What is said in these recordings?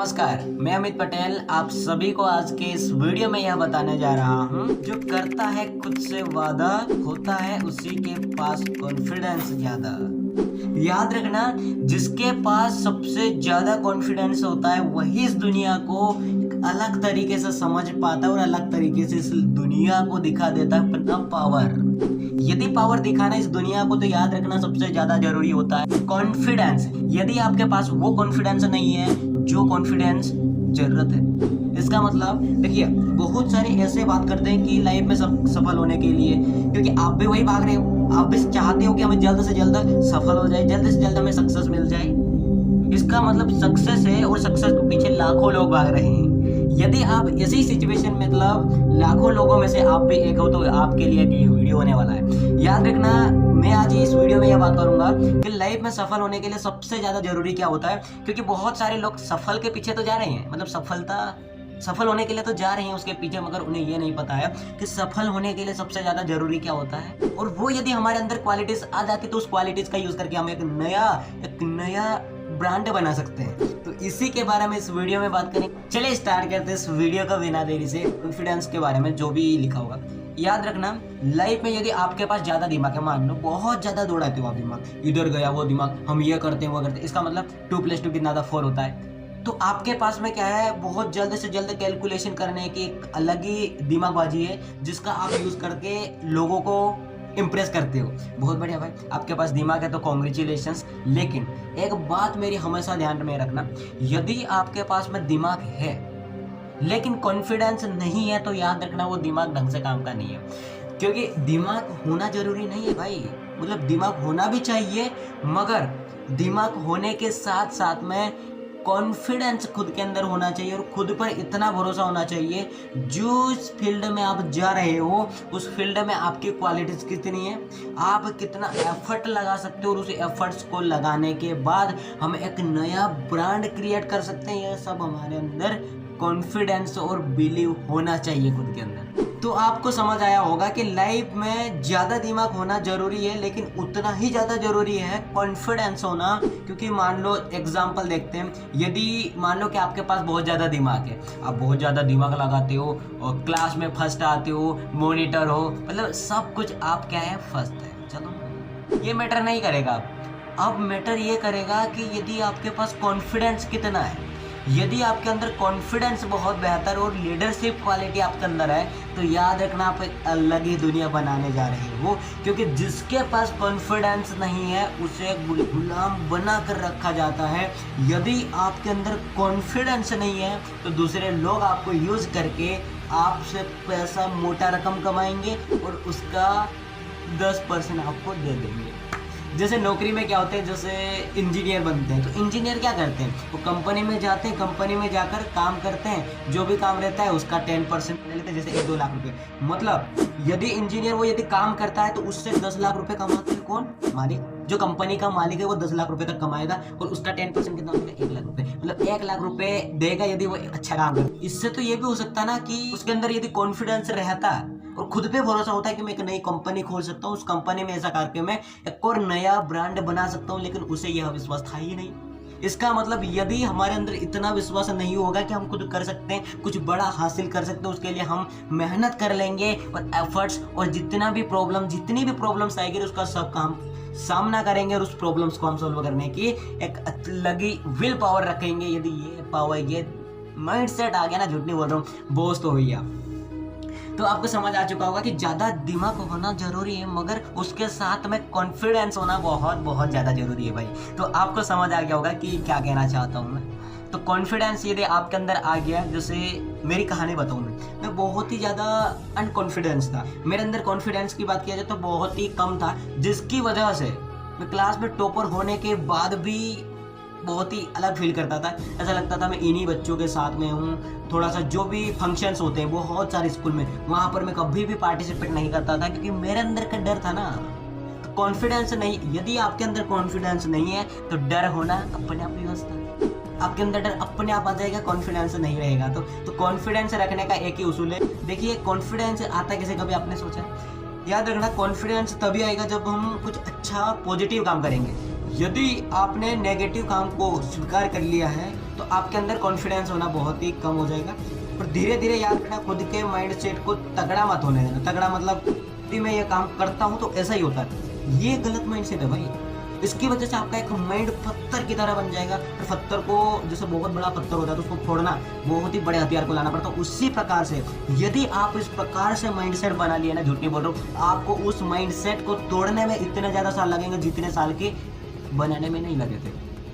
नमस्कार, मैं अमित पटेल आप सभी को आज के इस वीडियो में यह बताने जा रहा हूँ। जो करता है खुद से वादा होता है उसी के पास कॉन्फिडेंस ज्यादा। याद रखना, जिसके पास सबसे ज्यादा कॉन्फिडेंस होता है वही इस दुनिया को अलग तरीके से समझ पाता है और अलग तरीके से इस दुनिया को दिखा देता है अपना पावर। यदि पावर दिखाना इस दुनिया को, तो याद रखना सबसे ज्यादा जरूरी होता है कॉन्फिडेंस। यदि आपके पास वो कॉन्फिडेंस नहीं है जो कॉन्फिडेंस जरूरत है, इसका मतलब देखिए, बहुत सारे ऐसे बात करते हैं कि लाइफ में सब सफल होने के लिए, क्योंकि आप भी वही भाग रहे हो, आप भी चाहते हो कि हमें जल्द से जल्द सफल हो जाए, जल्द से जल्द हमें सक्सेस मिल जाए। इसका मतलब सक्सेस है और सक्सेस के पीछे लाखों लोग भाग रहे हैं। यदि आप इसी सिचुएशन में, मतलब लाखों लोगों में से आप भी एक हो, तो आपके लिए ये वीडियो होने वाला है। याद रखना, मैं आज इस वीडियो में यह बात करूंगा कि लाइफ में सफल होने के लिए सबसे ज्यादा जरूरी क्या होता है। क्योंकि बहुत सारे लोग सफल के पीछे तो जा रहे हैं, मतलब सफल होने के लिए तो जा रहे हैं उसके पीछे, मगर उन्हें ये नहीं पता है कि सफल होने के लिए सबसे ज्यादा जरूरी क्या होता है। और वो यदि हमारे अंदर क्वालिटीज आ जाती तो उस क्वालिटीज का यूज करके हम एक नया ब्रांड बना सकते हैं। तो इसी के बारे में इस वीडियो में बात करेंगे। चलिए स्टार्ट करते हैं इस वीडियो को बिना देरी से। कॉन्फिडेंस के बारे में जो भी लिखा होगा, याद रखना, लाइफ में यदि आपके पास ज्यादा दिमाग है, मान लो बहुत ज्यादा दौड़ाते हो आप, दिमाग इधर गया वो दिमाग, हम ये करते हैं वो करते हैं, इसका मतलब 2+2 कितना था, 4 होता है। तो आपके पास में क्या है, बहुत जल्द से जल्द कैलकुलेशन करने की एक अलग ही दिमागबाजी है, जिसका आप यूज करके लोगों को इम्प्रेस करते हो। बहुत बढ़िया भाई, आपके पास दिमाग है तो कॉन्ग्रेचुलेशंस। लेकिन एक बात मेरी हमेशा ध्यान में रखना, यदि आपके पास में दिमाग है लेकिन कॉन्फिडेंस नहीं है, तो याद रखना वो दिमाग ढंग से काम का नहीं है। क्योंकि दिमाग होना जरूरी नहीं है भाई, मतलब दिमाग होना भी चाहिए, मगर दिमाग होने के साथ साथ में कॉन्फिडेंस खुद के अंदर होना चाहिए और खुद पर इतना भरोसा होना चाहिए, जो इस फील्ड में आप जा रहे हो उस फील्ड में आपकी क्वालिटीज कितनी है, आप कितना एफर्ट लगा सकते हो, और उस एफर्ट्स को लगाने के बाद हम एक नया ब्रांड क्रिएट कर सकते हैं। यह सब हमारे अंदर कॉन्फिडेंस और बिलीव होना चाहिए खुद के अंदर। तो आपको समझ आया होगा कि लाइफ में ज्यादा दिमाग होना जरूरी है, लेकिन उतना ही ज्यादा जरूरी है कॉन्फिडेंस होना। क्योंकि मान लो एग्जांपल देखते हैं, यदि मान लो कि आपके पास बहुत ज्यादा दिमाग है, आप बहुत ज्यादा दिमाग लगाते हो और क्लास में फर्स्ट आते हो, मॉनिटर हो, मतलब सब कुछ आप क्या है, फर्स्ट है, चलो ये मैटर नहीं करेगा। अब मैटर ये करेगा कि यदि आपके पास कॉन्फिडेंस कितना है। यदि आपके अंदर कॉन्फिडेंस बहुत बेहतर और लीडरशिप क्वालिटी आपके अंदर है, तो याद रखना आप एक अलग ही दुनिया बनाने जा रहे हो। क्योंकि जिसके पास कॉन्फिडेंस नहीं है उसे गुलाम बना कर रखा जाता है। यदि आपके अंदर कॉन्फिडेंस नहीं है तो दूसरे लोग आपको यूज करके आपसे पैसा, मोटा रकम कमाएंगे और उसका 10% आपको दे देंगे। जैसे नौकरी में क्या होते हैं, जैसे इंजीनियर बनते हैं, तो इंजीनियर क्या करते हैं, वो कंपनी में जाते हैं, कंपनी में जाकर काम करते हैं, जो भी काम रहता है उसका 10% ले लेते हैं, जैसे 1-2 लाख रुपए। मतलब यदि इंजीनियर वो यदि काम करता है तो उससे 10 लाख रुपए कमाते हैं कौन, मालिक। जो कंपनी का मालिक है वो 10 लाख रुपए तक कमाएगा और उसका 10% कितना होगा, 1 लाख रुपए। मतलब 1 लाख रुपए देगा यदि वो अच्छा काम करे। इससे तो ये भी हो सकता है ना कि उसके अंदर यदि कॉन्फिडेंस रहता है और खुद पे भरोसा होता है कि मैं एक नई कंपनी खोल सकता हूँ, उस कंपनी में ऐसा करके मैं एक और नया ब्रांड बना सकता हूँ, लेकिन उसे यह विश्वास था ही नहीं। इसका मतलब यदि हमारे अंदर इतना विश्वास नहीं होगा कि हम खुद कर सकते हैं, कुछ बड़ा हासिल कर सकते हैं, उसके लिए हम मेहनत कर लेंगे और एफर्ट्स, और जितनी भी प्रॉब्लम्स आएगी उसका सब काम सामना करेंगे और उस प्रॉब्लम्स को हम सॉल्व करने की एक अलग ही विल पावर रखेंगे। यदि ये पावर, ये माइंड सेट आ गया ना, झूठ नहीं बोल रहा हूँ, बॉस तो भैया। तो आपको समझ आ चुका होगा कि ज्यादा दिमाग होना जरूरी है, मगर उसके साथ में कॉन्फिडेंस होना बहुत बहुत ज्यादा जरूरी है भाई। तो आपको समझ आ गया होगा कि क्या कहना चाहता हूँ मैं। तो कॉन्फिडेंस यदि आपके अंदर आ गया, जैसे मेरी कहानी बताऊँ, मैं बहुत ही ज़्यादा अनकॉन्फिडेंस था। मेरे अंदर कॉन्फिडेंस की बात किया जाए तो बहुत ही कम था, जिसकी वजह से मैं क्लास में टॉपर होने के बाद भी बहुत ही अलग फील करता था। ऐसा लगता था मैं इन्हीं बच्चों के साथ में हूँ। थोड़ा सा जो भी फंक्शंस होते हैं बहुत सारे स्कूल में, वहाँ पर मैं कभी भी पार्टिसिपेट नहीं करता था, क्योंकि मेरे अंदर का डर था ना। तो कॉन्फिडेंस नहीं, यदि आपके अंदर कॉन्फिडेंस नहीं है तो डर होना अपने आप ही होता है। आपके अंदर डर अपने आप आ जाएगा, कॉन्फिडेंस नहीं रहेगा। तो कॉन्फिडेंस रखने का एक ही उसूल है। देखिए, कॉन्फिडेंस आता कैसे, कभी आपने सोचा? याद रखना, कॉन्फिडेंस तभी आएगा जब हम कुछ अच्छा पॉजिटिव काम करेंगे। यदि आपने नेगेटिव काम को स्वीकार कर लिया है तो आपके अंदर कॉन्फिडेंस होना बहुत ही कम हो जाएगा। और धीरे धीरे याद रखना, खुद के माइंडसेट को तगड़ा मत होने देना। तगड़ा मतलब यदि मैं ये काम करता हूँ तो ऐसा ही होता है, ये गलत माइंडसेट है भाई। इसकी वजह से आपका एक माइंड पत्थर की तरह बन जाएगा। और पत्थर को, जैसे बहुत बड़ा पत्थर होता है तो उसको फोड़ना बहुत ही बड़े हथियार को लाना पड़ता है, उसी प्रकार से यदि आप इस प्रकार से माइंडसेट बना लिए ना, झूठ नहीं बोल रहा हूँ, आपको उस माइंडसेट को तोड़ने में इतने ज़्यादा साल लगेंगे जितने साल के बनाने में नहीं लगे थे।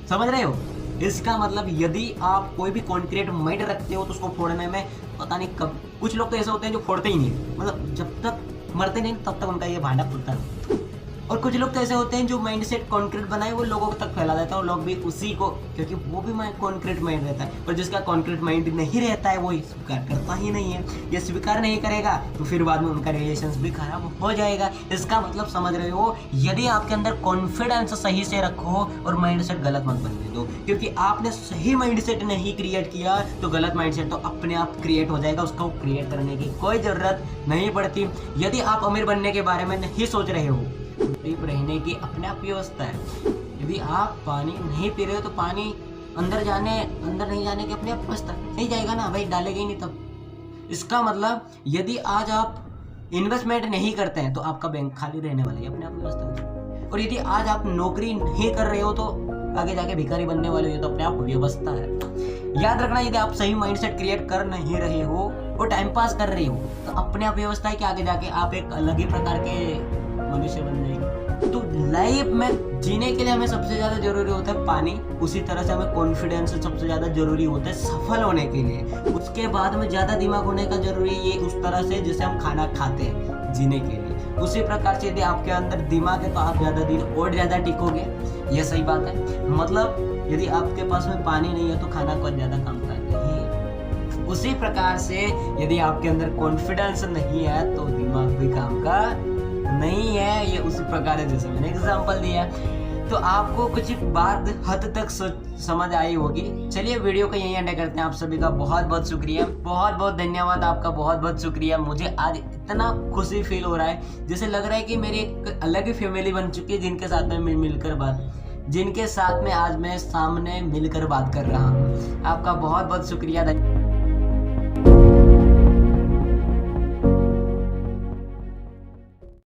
समझ रहे हो? इसका मतलब यदि आप कोई भी कॉन्क्रीट माइंड रखते हो तो उसको फोड़ने में पता नहीं कब, कुछ लोग तो ऐसे होते हैं जो फोड़ते ही नहीं, मतलब जब तक मरते नहीं तब तक उनका ये भांडा फूटता है। और कुछ लोग तो ऐसे होते हैं जो माइंडसेट कॉन्क्रीट बनाए वो लोगों तक फैला देता है और लोग भी उसी को, क्योंकि वो भी कॉन्क्रीट माइंड रहता है। और जिसका कॉन्क्रीट माइंड नहीं रहता है वो स्वीकार करता ही नहीं है। ये स्वीकार नहीं करेगा तो फिर बाद में उनका रिलेशंस भी खराब हो जाएगा। इसका मतलब समझ रहे हो? यदि आपके अंदर कॉन्फिडेंस सही से रखो और माइंडसेट गलत मत बनने दो, क्योंकि आपने सही माइंडसेट नहीं क्रिएट किया तो गलत माइंडसेट तो अपने आप क्रिएट हो जाएगा। उसको क्रिएट करने की कोई ज़रूरत नहीं पड़ती। यदि आप अमीर बनने के बारे में नहीं सोच रहे हो, गरीब रहने की अपने आप व्यवस्था है। यदि आप पानी नहीं पी रहे हो तो पानी अंदर नहीं जाने की अपने आप व्यवस्था नहीं जाएगा ना भाई, डालेगा ही नहीं तब। इसका मतलब यदि आज आप इन्वेस्टमेंट नहीं करते हैं तो आपका बैंक खाली रहने वाला है, अपने आप व्यवस्था है। और यदि आज आप नौकरी नहीं कर रहे हो तो आगे जाके भिखारी बनने वाले हो, तो अपने आप व्यवस्था है। याद रखना, यदि आप सही माइंडसेट क्रिएट कर नहीं रहे हो और टाइम पास कर रहे हो तो अपने आप व्यवस्था है कि आगे जाके आप एक अलग ही प्रकार के मनुष्य बन जाएंगे। तो लाइफ में जीने के लिए हमें सबसे ज़्यादा जरूरी होता है पानी, उसी तरह से हमें कॉन्फिडेंस सबसे ज़्यादा जरूरी होता है सफल होने के लिए। उसके बाद में ज़्यादा दिमाग होने का जरूरी है, ये उस तरह से जैसे हम खाना खाते हैं जीने के लिए। उसी प्रकार से यदि आपके अंदर दिमाग है तो आप ज़्यादा दिन और ज़्यादा टिकोगे, यह सही बात है। मतलब यदि आपके पास में पानी नहीं है तो खाना को ज़्यादा काम का नहीं है। उसी प्रकार से यदि आपके अंदर कॉन्फिडेंस नहीं है तो दिमाग भी काम का नहीं है। ये उसी प्रकार है जैसे मैंने एग्जांपल दिया। तो आपको कुछ बात हद तक समझ आई होगी। चलिए वीडियो को यहीं एंड करते हैं। आप सभी का बहुत बहुत शुक्रिया, बहुत बहुत धन्यवाद, आपका बहुत बहुत शुक्रिया। मुझे आज इतना खुशी फील हो रहा है, जैसे लग रहा है कि मेरी एक अलग ही फैमिली बन चुकी है, जिनके साथ में जिनके साथ में आज मैं सामने मिलकर बात कर रहा हूँ। आपका बहुत बहुत शुक्रिया।